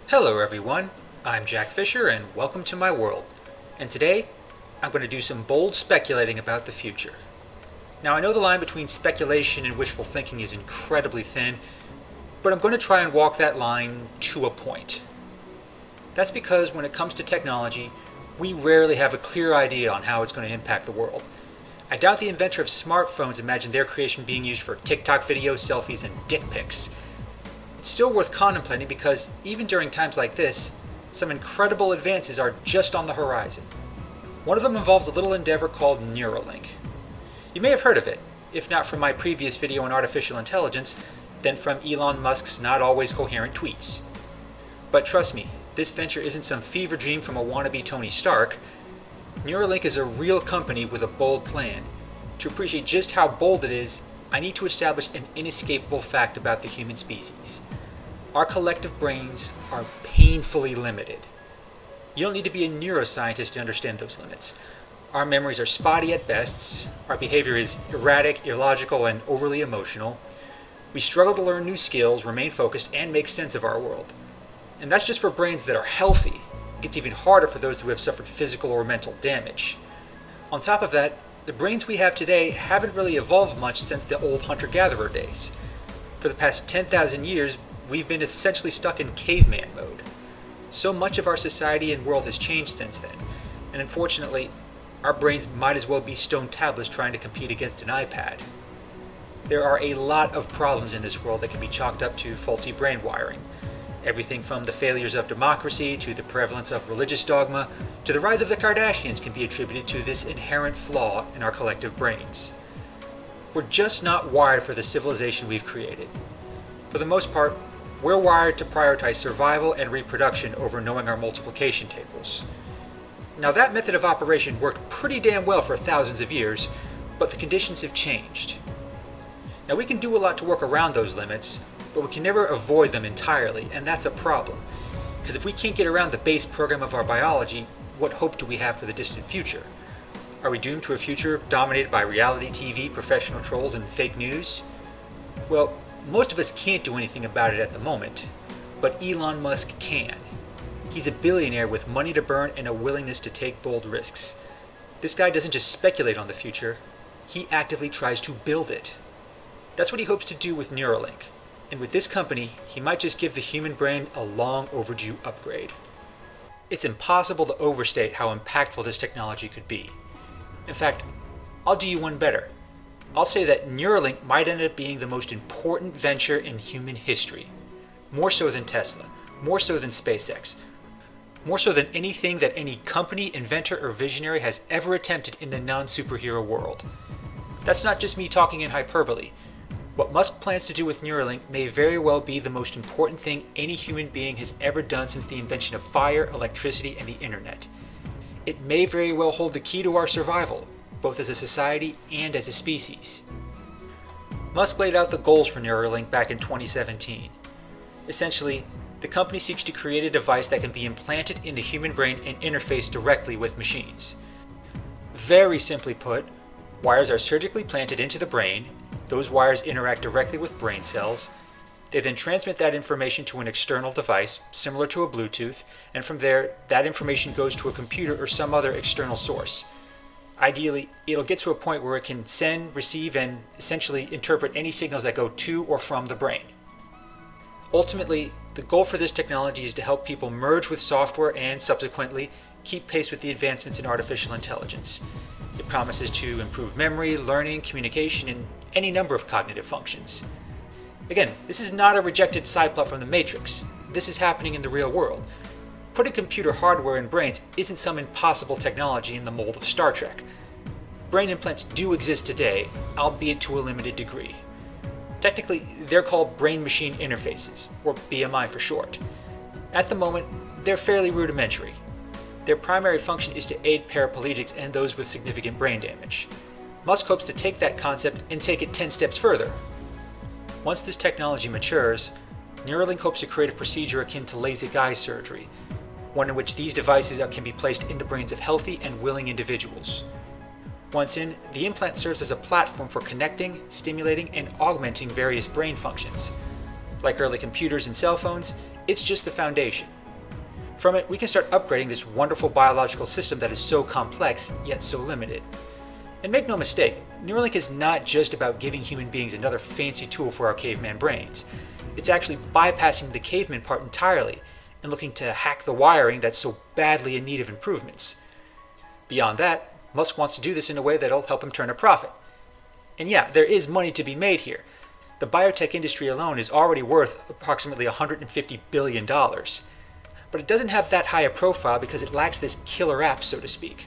Hello everyone, I'm Jack Fisher and welcome to my world. And today, I'm going to do some bold speculating about the future. Now I know the line between speculation and wishful thinking is incredibly thin, but I'm going to try and walk that line to a point. That's because when it comes to technology, we rarely have a clear idea on how it's going to impact the world. I doubt the inventor of smartphones imagined their creation being used for TikTok videos, selfies, and dick pics. It's still worth contemplating because even during times like this, some incredible advances are just on the horizon. One of them involves a little endeavor called Neuralink. You may have heard of it, if not from my previous video on artificial intelligence, then from Elon Musk's not always coherent tweets. But trust me, this venture isn't some fever dream from a wannabe Tony Stark. Neuralink is a real company with a bold plan. To appreciate just how bold it is, I need to establish an inescapable fact about the human species. Our collective brains are painfully limited. You don't need to be a neuroscientist to understand those limits. Our memories are spotty at best, our behavior is erratic, illogical, and overly emotional. We struggle to learn new skills, remain focused, and make sense of our world. And that's just for brains that are healthy. It gets even harder for those who have suffered physical or mental damage. On top of that, the brains we have today haven't really evolved much since the old hunter-gatherer days. For the past 10,000 years, we've been essentially stuck in caveman mode. So much of our society and world has changed since then, and unfortunately, our brains might as well be stone tablets trying to compete against an iPad. There are a lot of problems in this world that can be chalked up to faulty brain wiring. Everything from the failures of democracy to the prevalence of religious dogma to the rise of the Kardashians can be attributed to this inherent flaw in our collective brains. We're just not wired for the civilization we've created. For the most part, we're wired to prioritize survival and reproduction over knowing our multiplication tables. Now that method of operation worked pretty damn well for thousands of years, but the conditions have changed. Now we can do a lot to work around those limits, but we can never avoid them entirely, and that's a problem. Because if we can't get around the base program of our biology, what hope do we have for the distant future? Are we doomed to a future dominated by reality TV, professional trolls, and fake news? Well, most of us can't do anything about it at the moment, but Elon Musk can. He's a billionaire with money to burn and a willingness to take bold risks. This guy doesn't just speculate on the future, he actively tries to build it. That's what he hopes to do with Neuralink. And with this company, he might just give the human brain a long overdue upgrade. It's impossible to overstate how impactful this technology could be. In fact, I'll do you one better. I'll say that Neuralink might end up being the most important venture in human history. More so than Tesla, more so than SpaceX, more so than anything that any company, inventor, or visionary has ever attempted in the non-superhero world. That's not just me talking in hyperbole. What Musk plans to do with Neuralink may very well be the most important thing any human being has ever done since the invention of fire, electricity, and the internet. It may very well hold the key to our survival, both as a society and as a species. Musk laid out the goals for Neuralink back in 2017. Essentially, the company seeks to create a device that can be implanted in the human brain and interface directly with machines. Very simply put, wires are surgically planted into the brain. Those wires interact directly with brain cells. They then transmit that information to an external device, similar to a Bluetooth, and from there, that information goes to a computer or some other external source. Ideally, it'll get to a point where it can send, receive, and essentially interpret any signals that go to or from the brain. Ultimately, the goal for this technology is to help people merge with software and, subsequently, keep pace with the advancements in artificial intelligence. It promises to improve memory, learning, communication, and any number of cognitive functions. Again, this is not a rejected side plot from the Matrix. This is happening in the real world. Putting computer hardware in brains isn't some impossible technology in the mold of Star Trek. Brain implants do exist today, albeit to a limited degree. Technically, they're called brain-machine interfaces, or BMI for short. At the moment, they're fairly rudimentary. Their primary function is to aid paraplegics and those with significant brain damage. Musk hopes to take that concept and take it 10 steps further. Once this technology matures, Neuralink hopes to create a procedure akin to LASIK eye surgery, one in which these devices can be placed in the brains of healthy and willing individuals. Once in, the implant serves as a platform for connecting, stimulating, and augmenting various brain functions. Like early computers and cell phones, it's just the foundation. From it, we can start upgrading this wonderful biological system that is so complex, yet so limited. And make no mistake, Neuralink is not just about giving human beings another fancy tool for our caveman brains. It's actually bypassing the caveman part entirely and looking to hack the wiring that's so badly in need of improvements. Beyond that, Musk wants to do this in a way that'll help him turn a profit. And yeah, there is money to be made here. The biotech industry alone is already worth approximately $150 billion. But it doesn't have that high a profile because it lacks this killer app, so to speak.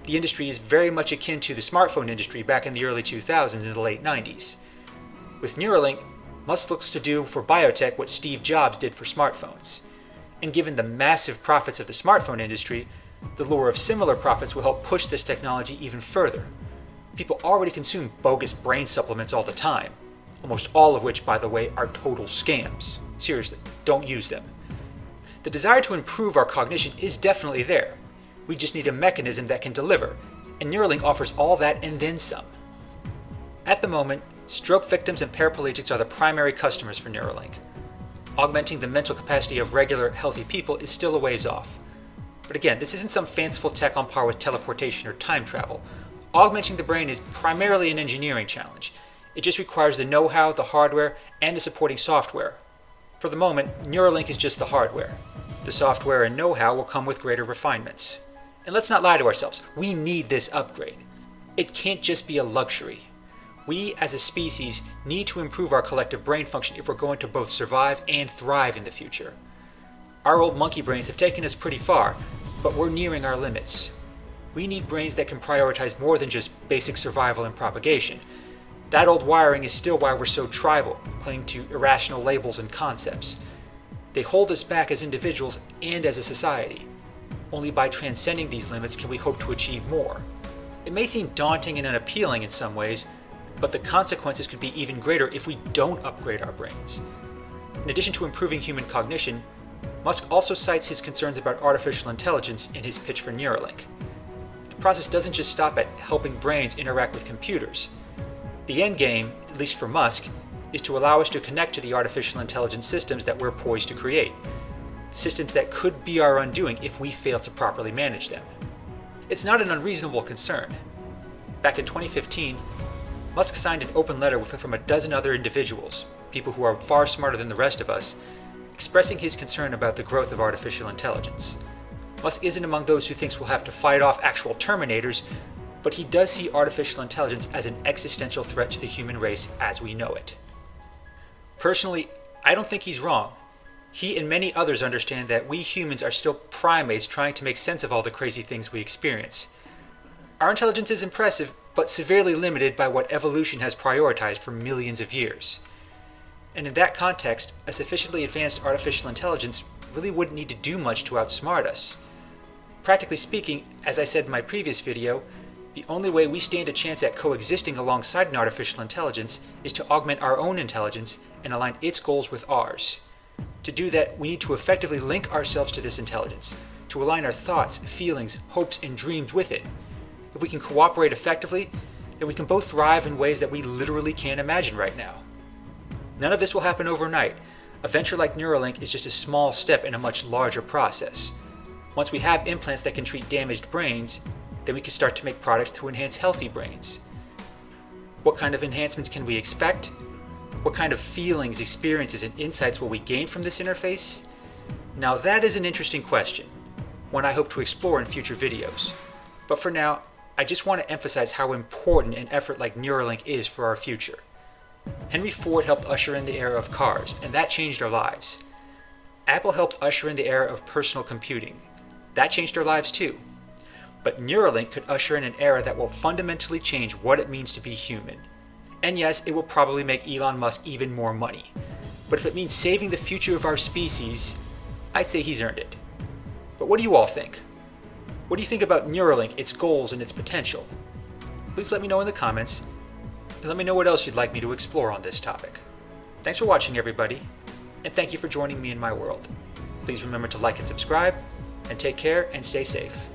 The industry is very much akin to the smartphone industry back in the early 2000s and the late 90s. With Neuralink, Musk looks to do for biotech what Steve Jobs did for smartphones. And given the massive profits of the smartphone industry, the lure of similar profits will help push this technology even further. People already consume bogus brain supplements all the time, almost all of which, by the way, are total scams. Seriously, don't use them. The desire to improve our cognition is definitely there. We just need a mechanism that can deliver, and Neuralink offers all that and then some. At the moment, stroke victims and paraplegics are the primary customers for Neuralink. Augmenting the mental capacity of regular, healthy people is still a ways off. But again, this isn't some fanciful tech on par with teleportation or time travel. Augmenting the brain is primarily an engineering challenge. It just requires the know-how, the hardware, and the supporting software. For the moment, Neuralink is just the hardware. The software and know-how will come with greater refinements. And let's not lie to ourselves, we need this upgrade. It can't just be a luxury. We, as a species, need to improve our collective brain function if we're going to both survive and thrive in the future. Our old monkey brains have taken us pretty far, but we're nearing our limits. We need brains that can prioritize more than just basic survival and propagation. That old wiring is still why we're so tribal, clinging to irrational labels and concepts. They hold us back as individuals and as a society. Only by transcending these limits can we hope to achieve more. It may seem daunting and unappealing in some ways, but the consequences could be even greater if we don't upgrade our brains. In addition to improving human cognition, Musk also cites his concerns about artificial intelligence in his pitch for Neuralink. The process doesn't just stop at helping brains interact with computers. The end game, at least for Musk, is to allow us to connect to the artificial intelligence systems that we're poised to create. Systems that could be our undoing if we fail to properly manage them. It's not an unreasonable concern. Back in 2015, Musk signed an open letter from a dozen other individuals, people who are far smarter than the rest of us, expressing his concern about the growth of artificial intelligence. Musk isn't among those who thinks we'll have to fight off actual Terminators, but he does see artificial intelligence as an existential threat to the human race as we know it. Personally, I don't think he's wrong. He and many others understand that we humans are still primates trying to make sense of all the crazy things we experience. Our intelligence is impressive, but severely limited by what evolution has prioritized for millions of years. And in that context, a sufficiently advanced artificial intelligence really wouldn't need to do much to outsmart us. Practically speaking, as I said in my previous video, the only way we stand a chance at coexisting alongside an artificial intelligence is to augment our own intelligence and align its goals with ours. To do that, we need to effectively link ourselves to this intelligence, to align our thoughts, feelings, hopes, and dreams with it. If we can cooperate effectively, then we can both thrive in ways that we literally can't imagine right now. None of this will happen overnight. A venture like Neuralink is just a small step in a much larger process. Once we have implants that can treat damaged brains, then we can start to make products to enhance healthy brains. What kind of enhancements can we expect? What kind of feelings, experiences, and insights will we gain from this interface? Now that is an interesting question, one I hope to explore in future videos. But for now, I just want to emphasize how important an effort like Neuralink is for our future. Henry Ford helped usher in the era of cars, and that changed our lives. Apple helped usher in the era of personal computing. That changed our lives too. But Neuralink could usher in an era that will fundamentally change what it means to be human. And yes, it will probably make Elon Musk even more money. But if it means saving the future of our species, I'd say he's earned it. But what do you all think? What do you think about Neuralink, its goals, and its potential? Please let me know in the comments, and let me know what else you'd like me to explore on this topic. Thanks for watching, everybody, and thank you for joining me in my world. Please remember to like and subscribe, and take care and stay safe.